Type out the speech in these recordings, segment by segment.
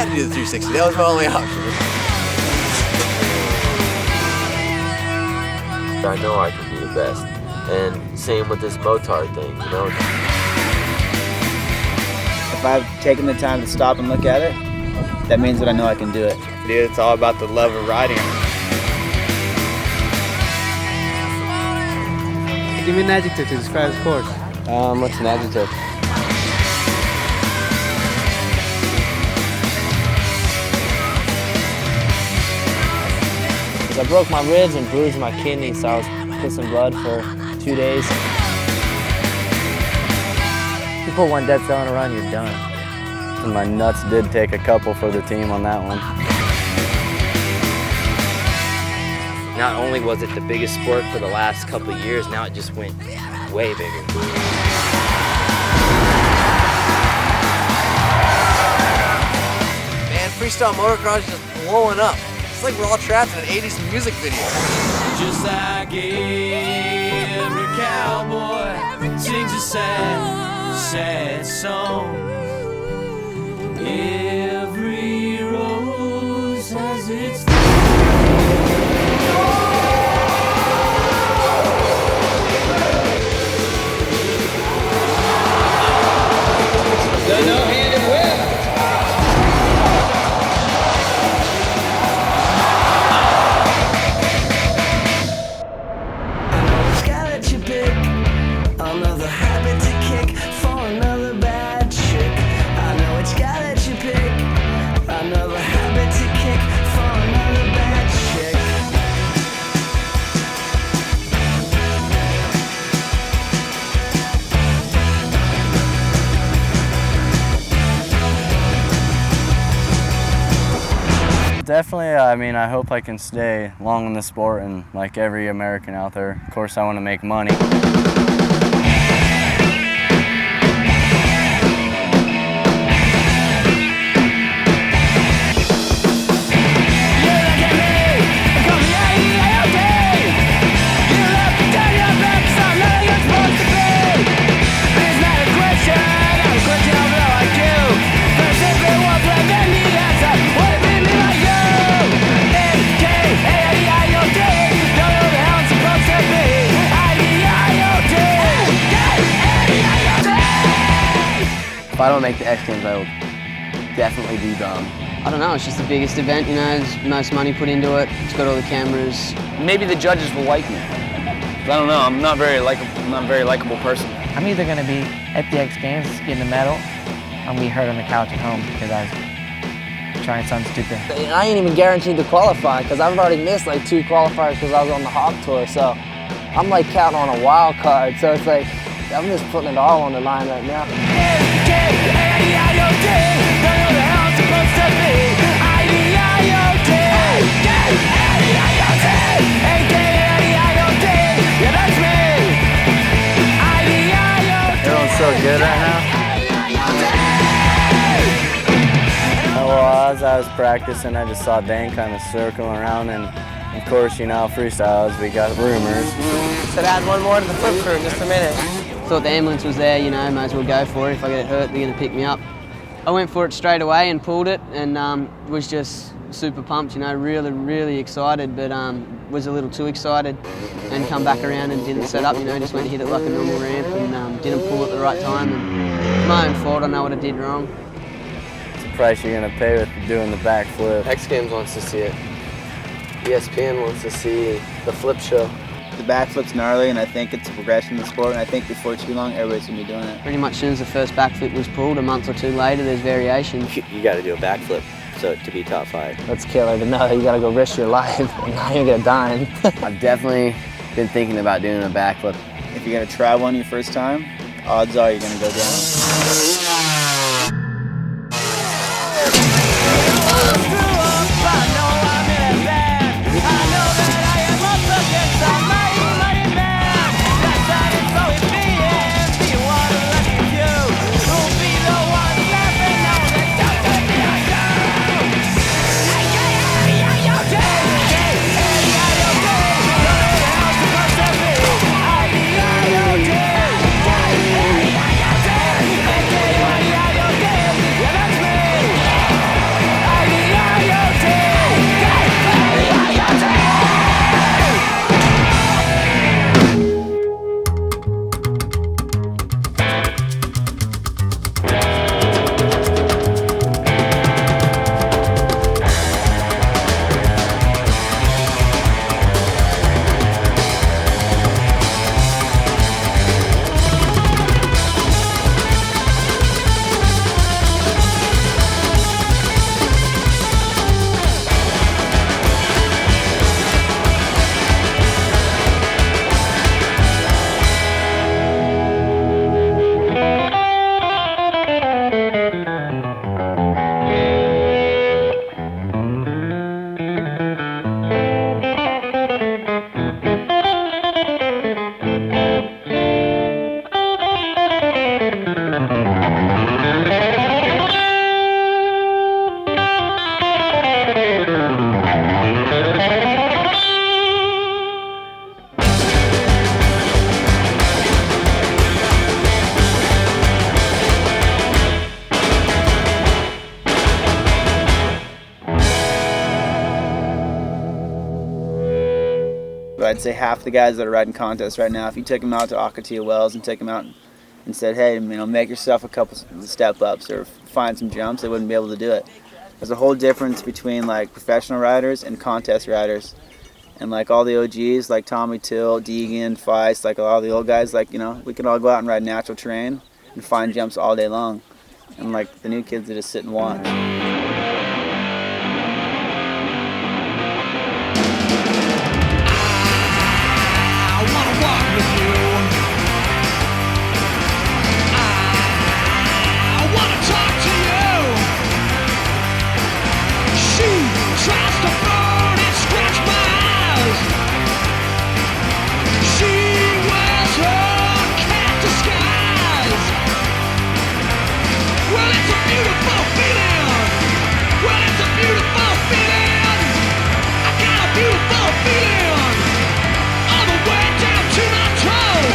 had to do the 360. That was my only option. I know I can be the best. And same with this motard thing, you know? If I've taken the time to stop and look at it, that means that I know I can do it. Dude, it's all about the love of riding. Give me an adjective to describe the sport. What's an adjective? I broke my ribs and bruised my kidney, so I was pissing blood for 2 days. You put one dead cell in a run, you're done. And my nuts did take a couple for the team on that one. Not only was it the biggest sport for the last couple of years, now it just went way bigger. Man, freestyle motocross is just blowing up. It's like we're all trapped in an 80s music video. Just like every cowboy sings a sad, sad song. Every rose has its the no-handed whip. Another habit to kick for another bad chick. I know it's got that you pick. Another habit to kick for another bad chick. Definitely, I mean, I hope I can stay long in the sport and like every American out there. Of course, I want to make money. If I don't make the X Games, I will definitely be bummed. I don't know, it's just the biggest event, you know, there's most money put into it, it's got all the cameras. Maybe the judges will like me. I don't know, I'm not a very likable person. I'm either going to be at the X Games getting a medal, or I'm going to be hurt on the couch at home because I was trying something stupid. I ain't even guaranteed to qualify because I've already missed like 2 qualifiers because I was on the Hawk Tour, so I'm like counting on a wild card, so it's like, I'm just putting it all on the line right now. Everyone's so good right now. Well, as I was practicing, I just saw Dan kind of circling around, and of course, you know, freestyles, we got rumors. Should add one more to the flip crew in just a minute. Thought the ambulance was there, you know, might as well go for it. If I get hurt, they're gonna pick me up. I went for it straight away and pulled it, and was just super pumped, you know, really excited, but was a little too excited and come back around and didn't set up, you know, just went and hit it like a normal ramp and didn't pull at the right time. And it's my own fault, I know what I did wrong. It's the price you're gonna pay with doing the backflip. X Games wants to see it. ESPN wants to see the flip show. The backflip's gnarly, and I think it's a progression in the sport, and I think before too long, everybody's gonna be doing it. Pretty much as soon as the first backflip was pulled, a month or 2 later, there's variation. You got to do a backflip to be top 5. That's killer to know you got to go risk your life and now you're going to dime. I've definitely been thinking about doing a backflip. If you're gonna try one your first time, odds are you're gonna go down. but I'd say half the guys that are riding contests right now, if you took them out to Akatia Wells and took them out and said, hey, make yourself a couple step ups or find some jumps, they wouldn't be able to do it. There's a whole difference between like professional riders and contest riders. And like all the OGs, like Tommy Till, Deegan, Feist, like all the old guys, like, we can all go out and ride natural terrain and find jumps all day long. And like the new kids, they just sit and watch. I wanna walk with you. I wanna talk to you. She tries to burn and scratch my eyes. She wears her cat disguise. Well, it's a beautiful feeling. Well, it's a beautiful feeling. I got a beautiful feeling. All the way down to my toes.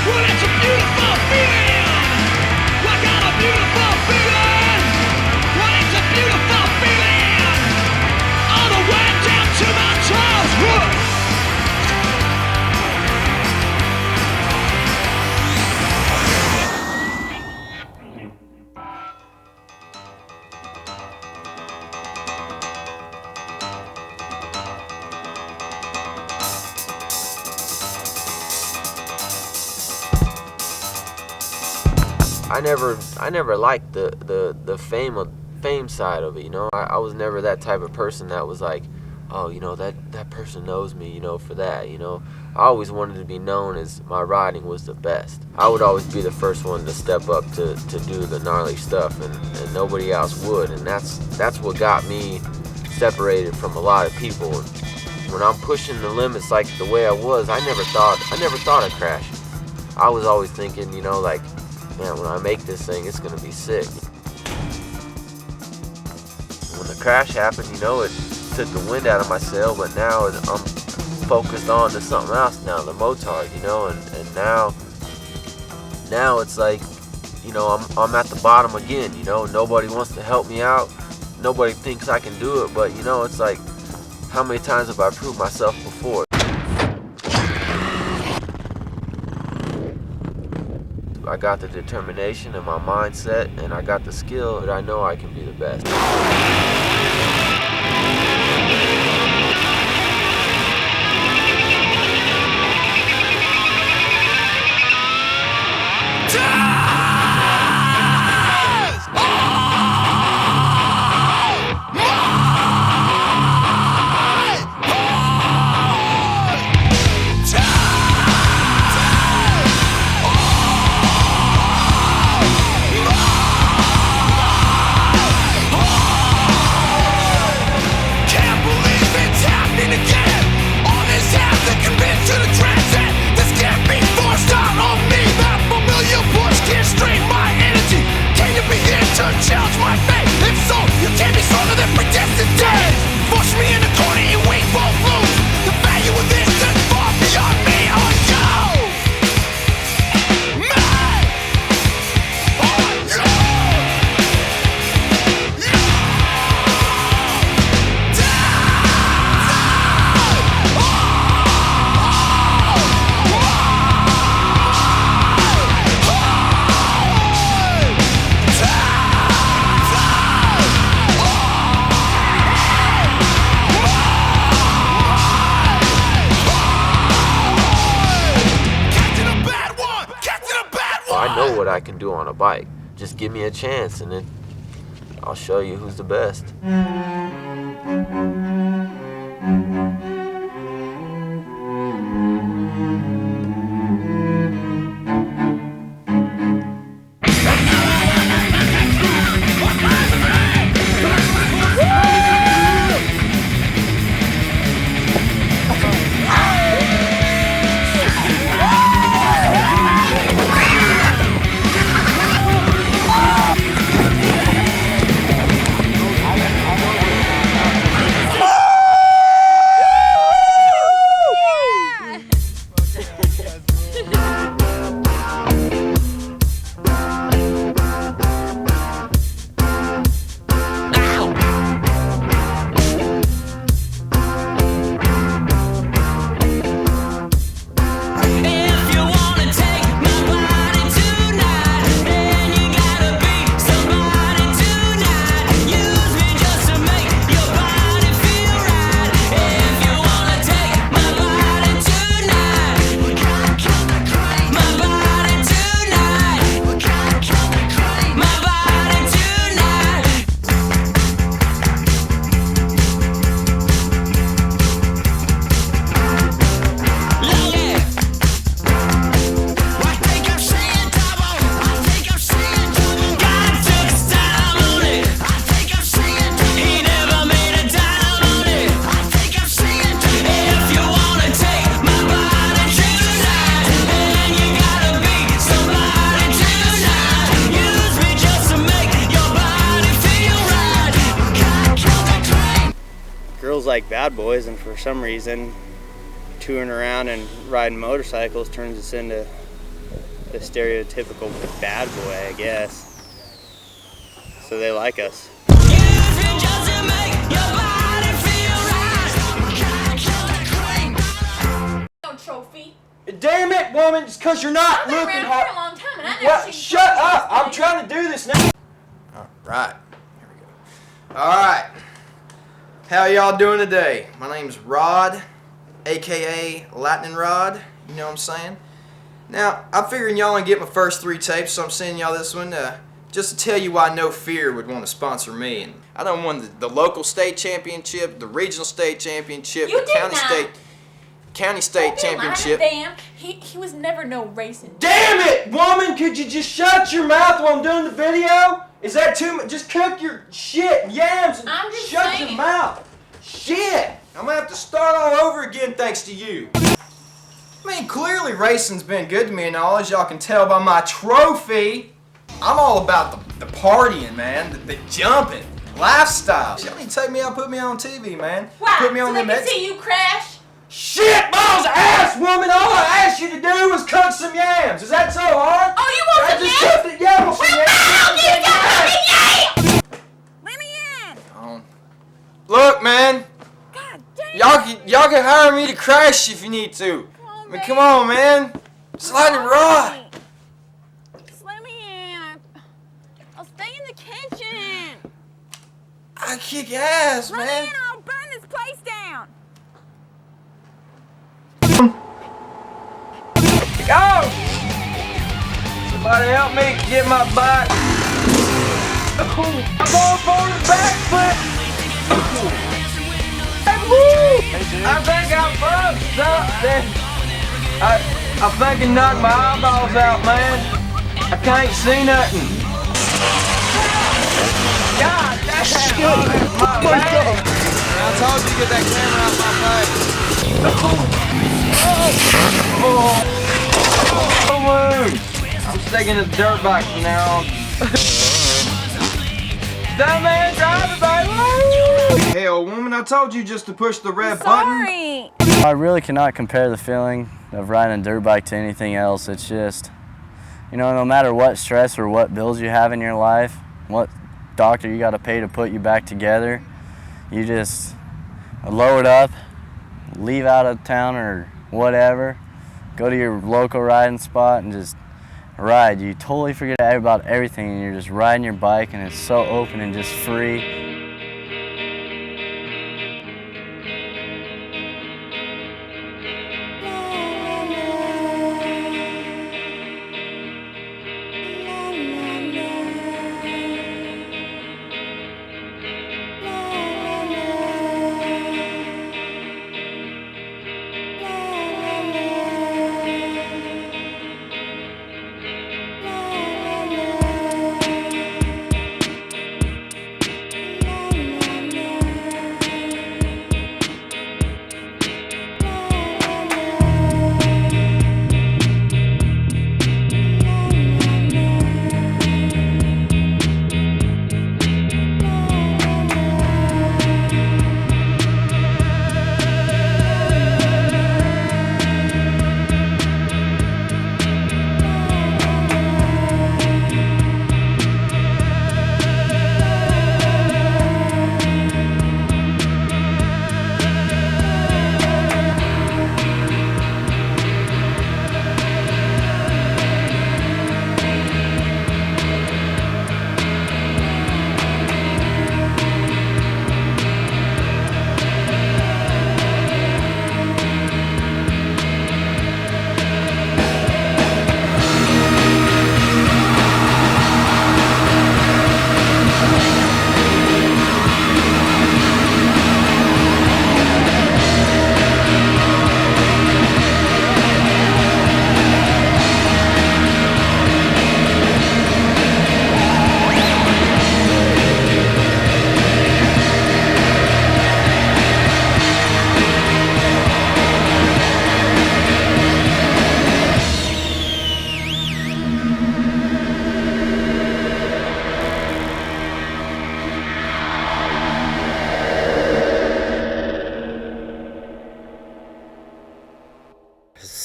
Well, it's a beautiful feeling. I got a beautiful feeling. Well, it's a beautiful feeling. All the way down to my toes. Whoa. I never liked the fame side of it, I was never that type of person that was like, oh, that person knows me, for that, I always wanted to be known as my riding was the best. I would always be the first one to step up to do the gnarly stuff, and nobody else would, and that's what got me separated from a lot of people. When I'm pushing the limits like the way I was, I never thought I'd crash. I was always thinking, like, man, when I make this thing, it's gonna be sick. When the crash happened, it took the wind out of my sail, but now I'm focused on to something else now, the motard, and now it's like, I'm at the bottom again, nobody wants to help me out, nobody thinks I can do it, but it's like, how many times have I proved myself before? I got the determination and my mindset, and I got the skill that I know I can be the best. I know what I can do on a bike. Just give me a chance, and I'll show you who's the best. Girls like bad boys, and for some reason touring around and riding motorcycles turns us into the stereotypical bad boy, I guess. So they like us. Trophy. Damn it, woman, just because you're not I've been looking around hard. for a long time and I never What? seen Shut trophies up! this I'm big. trying to do this now. Alright, here we go. Alright, how y'all doing today? My name's Rod, aka Lightning Rod, you know what I'm saying? Now, I'm figuring y'all want to get my first 3 tapes, so I'm sending y'all this one just to tell you why No Fear would want to sponsor me. And I done won the local state championship, the regional state championship, You the did county state championship. Damn, he was never no racing. Damn it, woman! Could you just shut your mouth while I'm doing the video? Is that too much? Just cook your shit and yams and I'm just shut saying. your mouth. Shit! I'm gonna have to start all over again thanks to you. I mean, clearly racing's been good to me and all, as y'all can tell by my trophy. I'm all about the partying, man, the jumping, lifestyle. Y'all need to take me out, put me on TV, man. Why? Put me on so they them can see you crash? Shit balls ass, woman! All I asked you to do was cook some yams. Is that so hard? Oh, you want I some just yams? cooked it. Yeah, well, some yams. Let me in! Look, man. God damn. Y'all can hire me to crash if you need to. I mean, come on, man. It's Lightning Rod. Just let me in. I'll stay in the kitchen. I kick ass, Let man. me in or I'll burn this place down. Go! Somebody help me get my bike. I'm going for the backflip. I think I fucked something. I fucking knocked my eyeballs out, man. I can't see nothing. God, that's my back. I told you to get that camera out my I'm sticking the dirt bike from now on. Dumbass driver, baby! Hell, woman, I told you just to push the red Sorry. I really cannot compare the feeling of riding a dirt bike to anything else. It's just, you know, no matter what stress or what bills you have in your life, what doctor you got to pay to put you back together, you just load up, leave out of town or whatever, go to your local riding spot and just ride. You totally forget about everything and you're just riding your bike and it's so open and just free.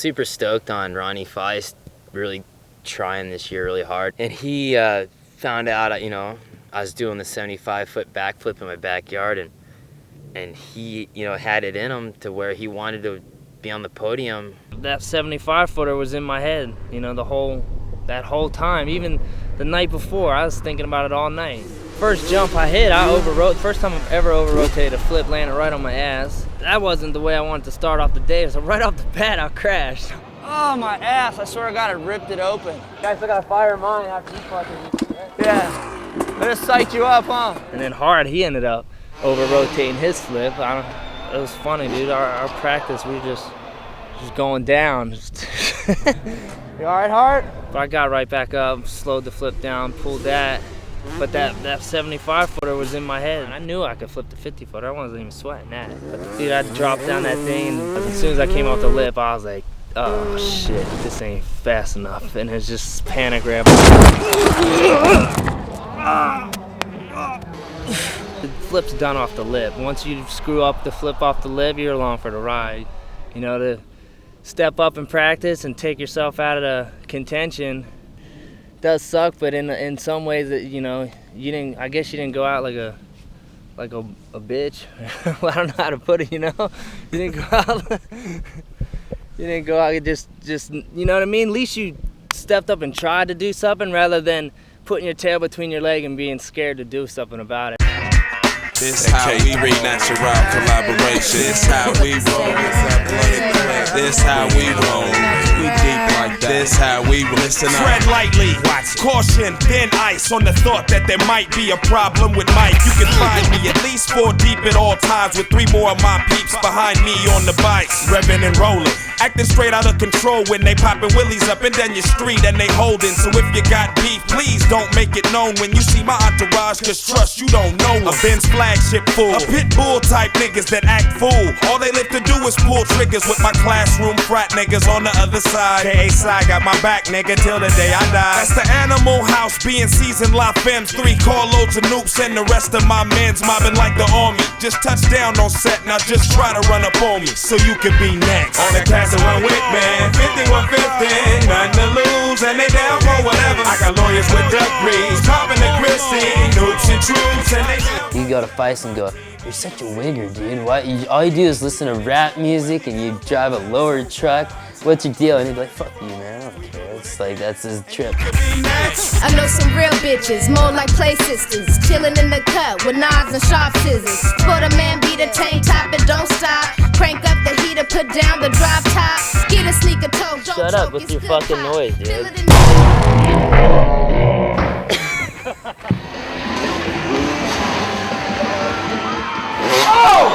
super stoked on Ronnie Feist really trying this year really hard. And he found out, you know, I was doing the 75-foot backflip in my backyard, and he, you know, had it in him to where he wanted to be on the podium. That 75-footer was in my head, you know, that whole time. Even the night before, I was thinking about it all night. First jump I hit, I first time I've ever over-rotated a flip, landed right on my ass. That wasn't the way I wanted to start off the day, so right off the bat, I crashed. Oh, my ass, I swear to God, I ripped it open. Guys, I got a fire in mine after you fucking... Yeah, I just psyched you up, huh? And then hard, he ended up over-rotating his flip. It was funny, dude. Our practice, we were just going down. You all right, Hart? But I got right back up, slowed the flip down, pulled that. But that 75-footer was in my head. I knew I could flip the 50-footer. I wasn't even sweating that. But dude, I dropped down that thing. As soon as I came off the lip, I was like, oh shit, this ain't fast enough. And it's just panic grab. The flip's done off the lip. Once you screw up the flip off the lip, you're along for the ride. You know, to step up and practice and take yourself out of the contention does suck, but in some ways, that, you know, I guess you didn't go out like a bitch. Well, I don't know how to put it, you know. You didn't go out. You didn't go out. Just you know what I mean. At least you stepped up and tried to do something rather than putting your tail between your leg and being scared to do something about it. This how we read natural collaboration. This how we roll. This how we roll. We deep like that. This how we listen up. Tread lightly. Watch. Caution. Thin ice on the thought that there might be a problem with Mike. You can find me at least 4 deep at all times with 3 more of my peeps behind me on the bikes, revving and rolling. Acting straight out of control when they popping willies up and down your street and they holding. So if you got beef, please don't make it known when you see my entourage, cause trust you don't know them. A Benz flagship full, a pit bull type niggas that act fool. All they live to do is pull triggers with my classroom frat niggas on the other side. K.A. side got my back, nigga, till the day I die. That's the Animal House, being seasoned La Femmes, 3 carloads of noops and the rest of my men's mobbing like the army. Just touch down on set, now just try to run up on me so you can be next. On the cast run with me, 5150, nothing to lose, and they down for whatever. I got lawyers with degrees, Coppin' and Christie, noops and troops, and they. You go to Feist and go, you're such a wigger, dude. Why? All you do is listen to rap music and you drive a lower truck. What's your deal? And he'd be like, fuck you, man. I don't care. It's like, that's his trip. I know some real bitches, more like play sisters, chilling in the cut with knives and sharp scissors. Put a man beat a tank top and don't stop. Crank up the heater, put down the drop top. Get a sneaker toe. Shut up with your fucking noise, dude. Oh!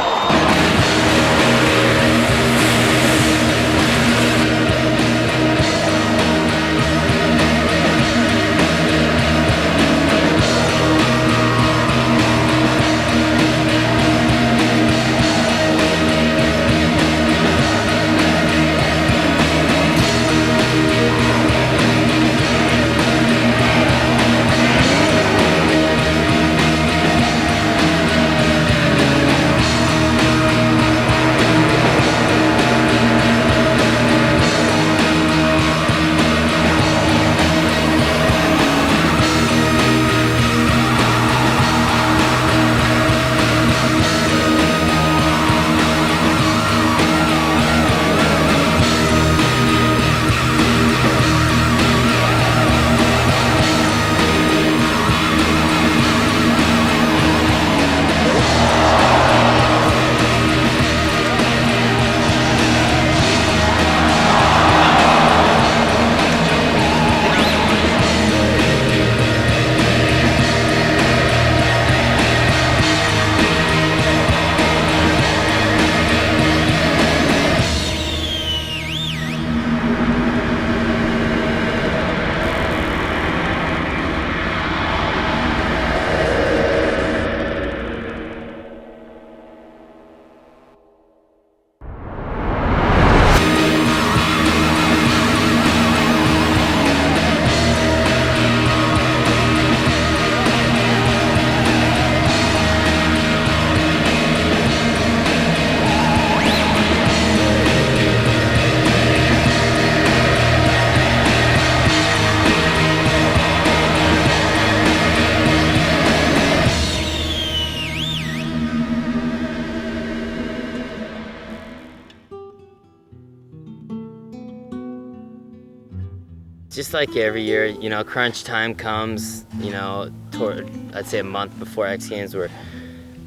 Just like every year, you know, crunch time comes, you know, toward, I'd say a month before X Games where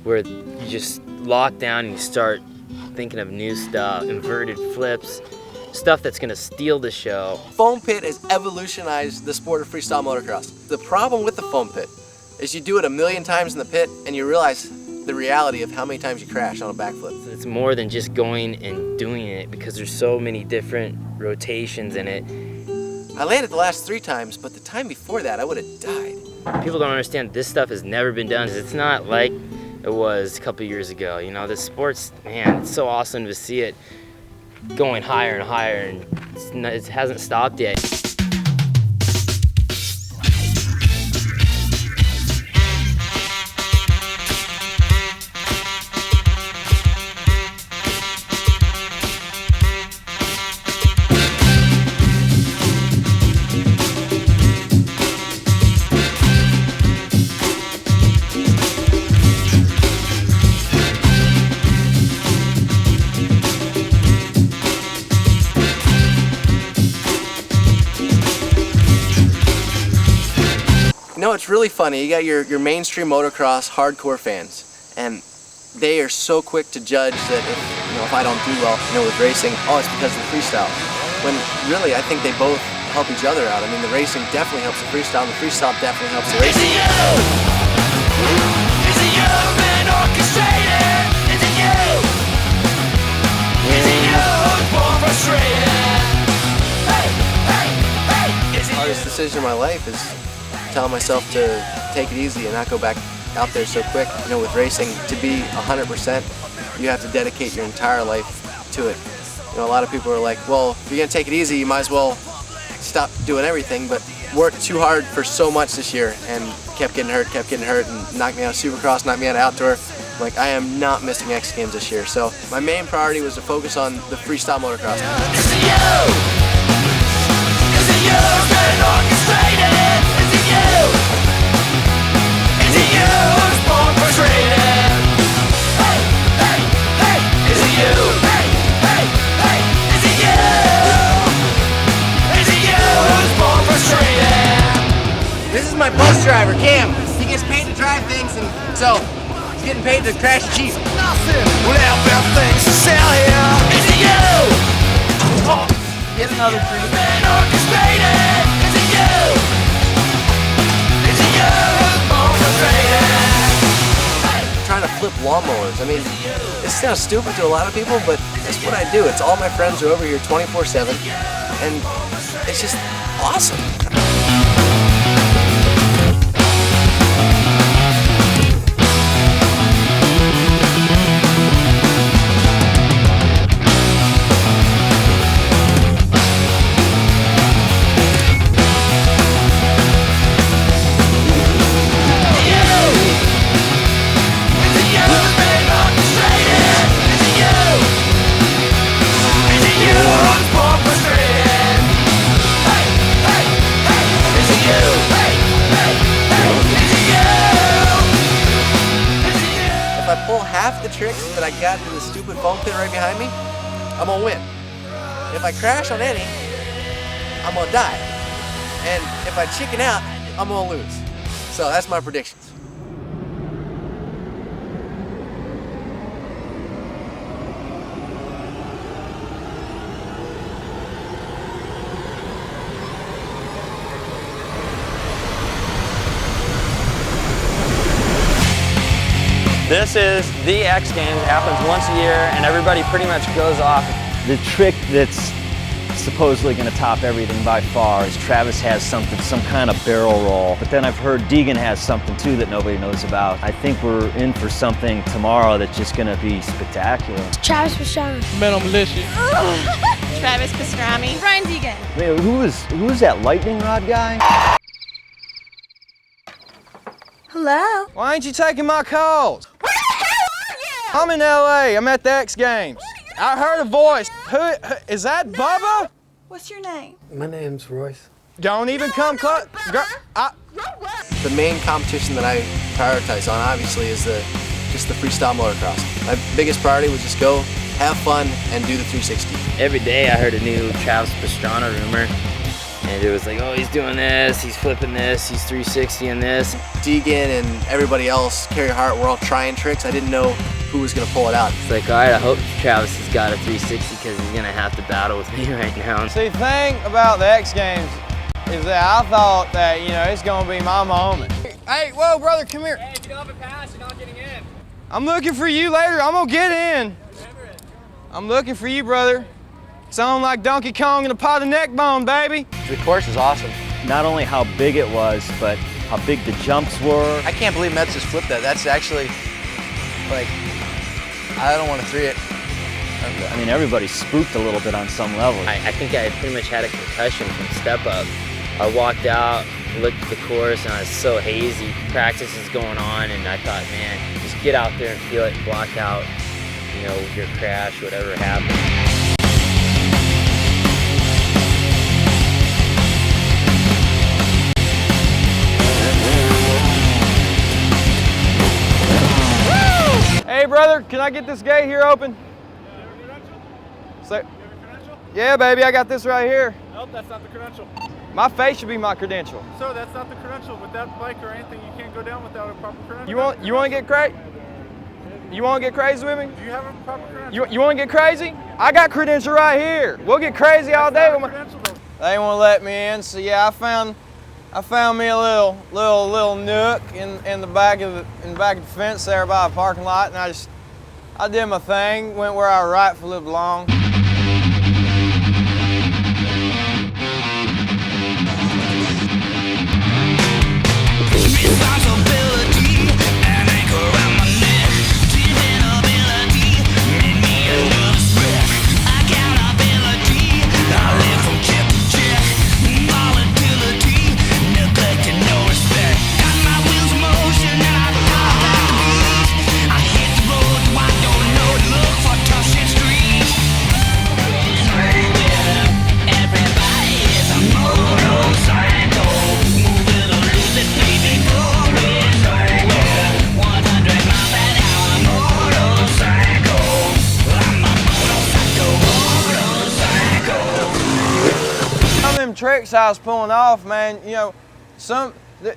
you just lock down and you start thinking of new stuff, inverted flips, stuff that's gonna steal the show. Foam pit has evolutionized the sport of freestyle motocross. The problem with the foam pit is you do it a million times in the pit and you realize the reality of how many times you crash on a backflip. It's more than just going and doing it because there's so many different rotations in it. I landed the last 3 times, but the time before that I would have died. People don't understand this stuff has never been done. It's not like it was a couple years ago. You know, this sport's, man, it's so awesome to see it going higher and higher, and it hasn't stopped yet. You know, it's really funny. You got your mainstream motocross hardcore fans, and they are so quick to judge that if I don't do well, with racing, oh, it's because of the freestyle. When really, I think they both help each other out. I mean, the racing definitely helps the freestyle, and the freestyle definitely helps the racing. Is it you been orchestrated? Is it you? Is it you who's born frustrated? Hey, hey, hey! The hardest decision of my life is telling myself to take it easy and not go back out there so quick. With racing, to be 100%, you have to dedicate your entire life to it. A lot of people are like, well, if you're gonna take it easy, you might as well stop doing everything, but worked too hard for so much this year and kept getting hurt, and knocked me out of Supercross, knocked me out of outdoor. Like, I am not missing X Games this year. So my main priority was to focus on the freestyle motocross. Is it you? Is it you who's been orchestrated? Is it you? Is it you who's born frustrated? Hey, hey, hey! Is it you? Hey, hey, hey! Is it you? Is it you who's born frustrated? This is my bus driver, Cam. He gets paid to drive things, and so he's getting paid to crash Chief. Nothing will have things to sell here. Is it you? Oh. Get another free. Been orchestrated. Is it you? Is it you who's born frustrated? Trying to flip lawnmowers. I mean, it sounds stupid to a lot of people, but that's what I do. It's all my friends are over here 24/7, and it's just awesome. Half the tricks that I got to the stupid foam pit right behind me, I'm gonna win. If I crash on any, I'm gonna die. And if I chicken out, I'm gonna lose. So that's my predictions. This is the X Games. It happens once a year and everybody pretty much goes off. The trick that's supposedly going to top everything by far is Travis has something, some kind of barrel roll. But then I've heard Deegan has something too that nobody knows about. I think we're in for something tomorrow that's just going to be spectacular. Travis Pastrana. Man, I'm malicious. Travis Pastrana. Brian Deegan. Wait, who is that lightning rod guy? Hello? Why ain't you taking my calls? Where the hell are you? I'm in LA. I'm at the X Games. I heard a voice. Who is that, Bubba? What's your name? My name's Royce. Don't even come close. The main competition that I prioritize on, obviously, is just the freestyle motocross. My biggest priority was just go, have fun, and do the 360. Every day I heard a new Travis Pastrana rumor, And it was like, oh, he's doing this, he's flipping this, he's 360 in this. Deegan and everybody else, Carey Hart, were all trying tricks. I didn't know who was going to pull it out. It's like, all right, I hope Travis has got a 360 because he's going to have to battle with me right now. See, the thing about the X Games is that I thought that, you know, it's going to be my moment. Hey, whoa, brother, come here. Hey, get off and pass, you're not getting in. I'm looking for you later. I'm going to get in. I'm looking for you, brother. It's on like Donkey Kong in a pot of neck bone, baby. The course is awesome. Not only how big it was, but how big the jumps were. I can't believe Mets just flipped that. That's actually, like, I don't want to three it. I mean, everybody spooked a little bit on some level. I think I pretty much had a concussion from step up. I walked out, looked at the course, and I was so hazy. Practice is going on, and I thought, man, just get out there and feel it and block out, you know, your crash, whatever happened. Hey, brother, can I get this gate here open? So, yeah, baby, I got this right here. Nope, that's not the credential. My face should be my credential. So that's not the credential. With that bike or anything, you can't go down without a proper credential. You want to get crazy? You want to get crazy with me? Do you have a proper credential? You want to get crazy? I got credential right here. We'll get crazy all day. They won't let me in, so yeah, I found me a little nook in the back of the fence there by a parking lot, and I did my thing, went where I rightfully belong. Tricks I was pulling off, man, you know, the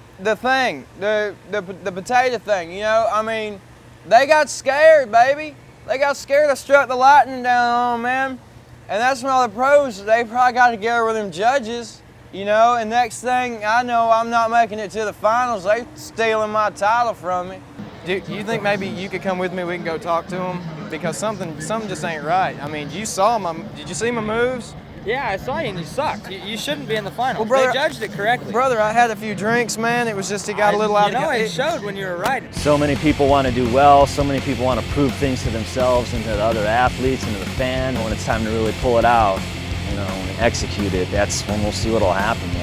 potato thing, you know, I mean, they got scared, baby. They got scared. I struck the lightning down on them, man. And that's when all the pros, they probably got together with them judges, you know, and next thing I know, I'm not making it to the finals. They stealing my title from me. Do you think maybe you could come with me, we can go talk to them? Because something just ain't right. I mean, did you see my moves? Yeah, I saw you and you sucked. You shouldn't be in the finals. Well, brother, they judged it correctly. Brother, I had a few drinks, man. It was just, it got a little out of control. It showed when you were riding. So many people want to do well. So many people want to prove things to themselves and to the other athletes and to the fan. When it's time to really pull it out, you know, and execute it, that's when we'll see what'll happen. Man.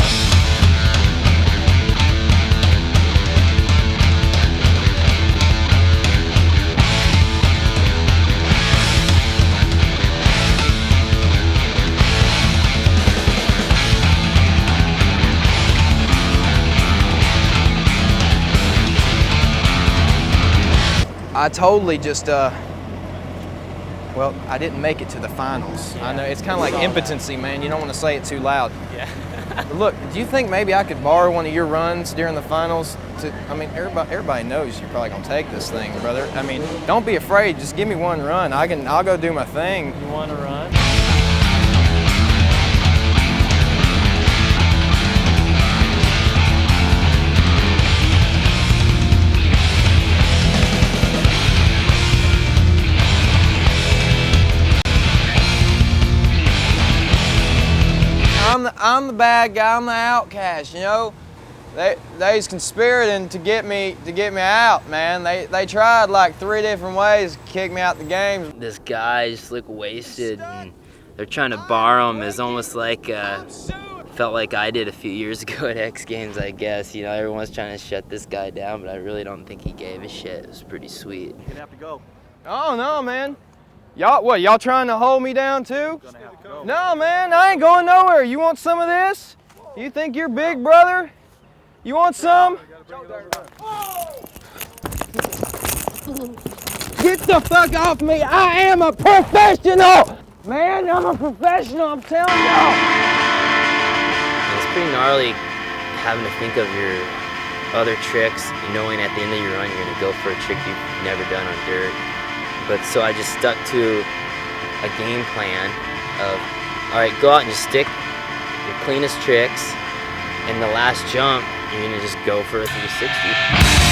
I totally just, well, I didn't make it to the finals. Yeah. I know, it's kind of like impotency, man. You don't want to say it too loud. Yeah. But look, do you think maybe I could borrow one of your runs during the finals? I mean, everybody knows you're probably going to take this thing, brother. I mean, don't be afraid. Just give me one run. I'll go do my thing. You want to run? I'm the bad guy, I'm the outcast, you know? They's conspiring to get me out, man. They tried like 3 different ways to kick me out the games. This guy just looked wasted, and they're trying to bar him. It's almost like felt like I did a few years ago at X Games, I guess. You know, everyone's trying to shut this guy down, but I really don't think he gave a shit. It was pretty sweet. You're gonna have to go. Oh no, man. Y'all trying to hold me down too? No, man, I ain't going nowhere. You want some of this? You think you're big, brother? You want some? Get the fuck off me. I am a professional. Man, I'm a professional, I'm telling y'all. This pretty gnarly having to think of your other tricks, knowing at the end of your run you're gonna go for a trick you've never done on dirt. But so I just stuck to a game plan of, all right, go out and just stick your cleanest tricks, and the last jump, you're gonna just go for a 360.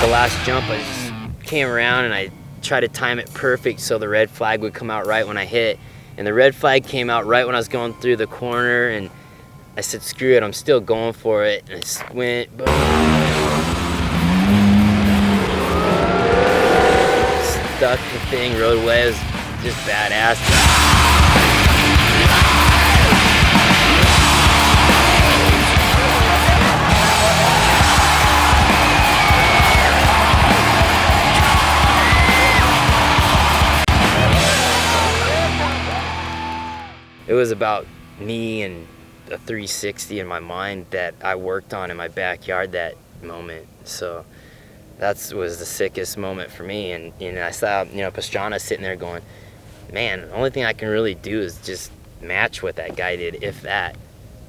The last jump, I just came around and I tried to time it perfect so the red flag would come out right when I hit. And the red flag came out right when I was going through the corner, and I said, screw it, I'm still going for it. And I went, boom. Stuck the thing, rode away, it was just badass. It was about me and a 360 in my mind that I worked on in my backyard that moment. So that was the sickest moment for me. And I saw, Pastrana sitting there going, man, the only thing I can really do is just match what that guy did, if that.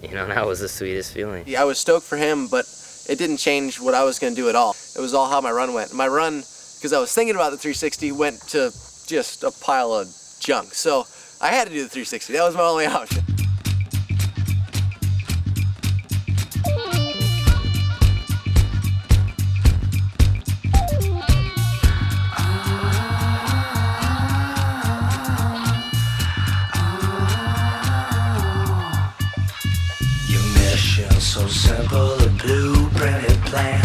And that was the sweetest feeling. Yeah, I was stoked for him, but it didn't change what I was going to do at all. It was all how my run went. My run, because I was thinking about the 360, went to just a pile of junk. So I had to do the 360. That was my only option. Your mission so simple, a blueprinted plan.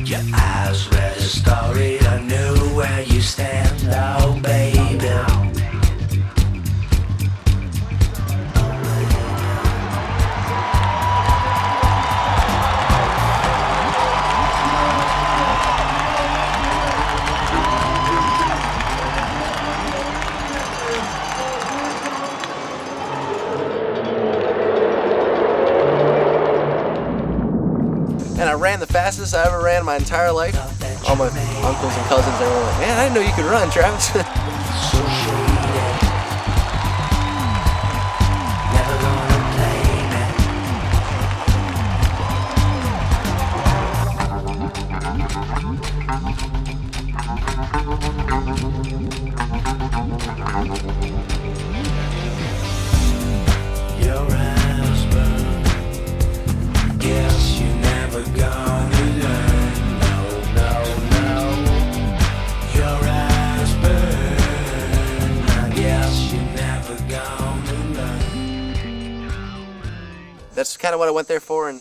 Your eyes read a story, I knew where you stand. Oh, baby. And I ran the fastest I ever ran my entire life. All my uncles and cousins, everyone were like, man, I didn't know you could run, Travis. Your eyes burn. Guess you're never gonna learn. No. Your eyes burn. I guess you're never gonna learn. That's kind of what I went there for, and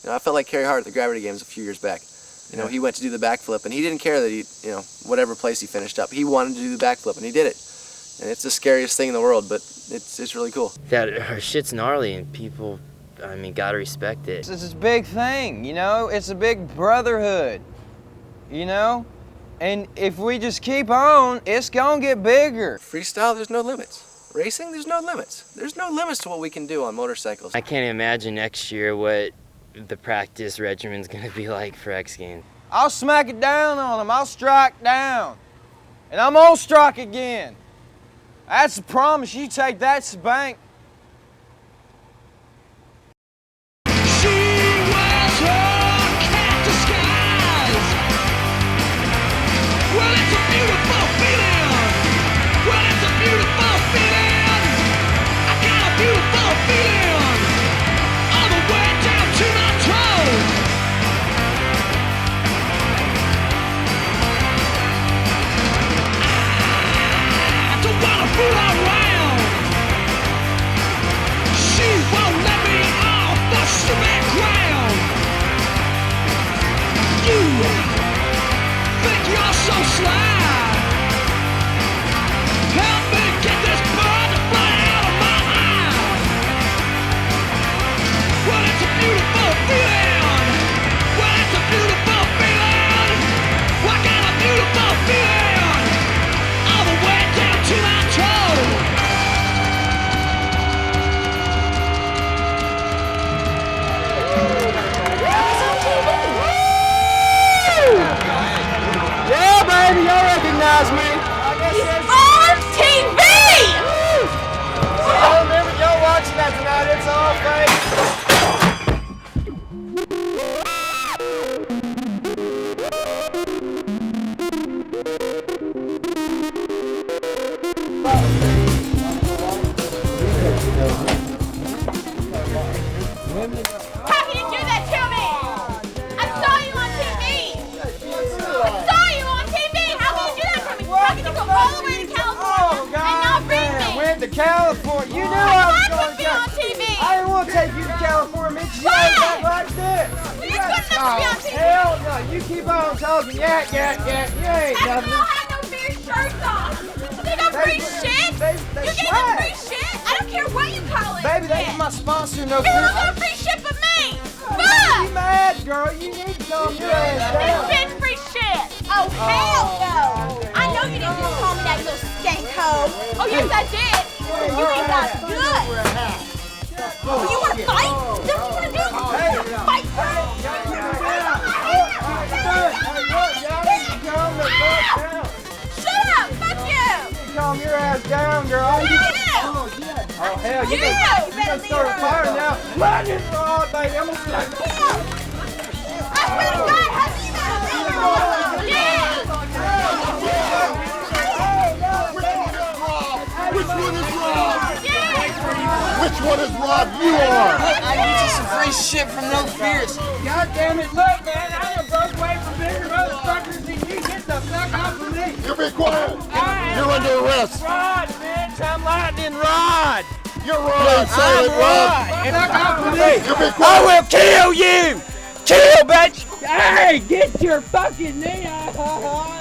I felt like Kerry Hart at the Gravity Games a few years back. He went to do the backflip, and he didn't care that he, whatever place he finished up, he wanted to do the backflip, and he did it. And it's the scariest thing in the world, but it's really cool. That our shit's gnarly, and people, gotta respect it. It's a big thing, it's a big brotherhood, and if we just keep on, it's gonna get bigger. Freestyle, there's no limits. Racing, there's no limits. There's no limits to what we can do on motorcycles. I can't imagine next year what the practice regimen's gonna be like for X Games. I'll smack it down on them, I'll strike down, and I'm gonna strike again. That's a promise, you take that to the bank. recognize me? He's on TV! So y'all remember y'all watching that tonight, it's all fake. How can you do that to me? I saw you on TV! I saw you on TV! How can you do that to me? How can you go all the way to California and not bring me? Went to California. You knew I was going to on TV! I didn't want to take you to California, bitch. You act like this. You're good enough to be on TV! Hell no. You keep on talking. Yak. You ain't I nothing. don't have no fair shirts on! They got free shit! You gave them free shit! I don't care what you call it! Baby, they my sponsor, no Who don't got free shit but me? You Fuck! mad, girl. You need to calm your ass down. This bitch free shit! Oh, hell no! I know you didn't just call me that little skank hoe! Oh, yes, I did! You ain't got good! You want to fight? Is that what you want to do? Fight, girl! Shut up! Fuck you! Calm your ass down, girl. Oh, hell, you gonna start a fire now. Lightning rod, baby. I'm gonna start. I swear to God, have you got a yeah! Which one is Rob? Which one is Rob? You are. I get you some free shit from No Fears. God damn it, look, man. I'm a broke way from bigger motherfuckers than you. Get the fuck off of me. You be quiet. You're under arrest. Rod, bitch. I'm Lightning Rod. You're Rod. I'm Rod. Fuck off of me. You be quiet. I will kill you. Kill, bitch. Hey, get your fucking knee off.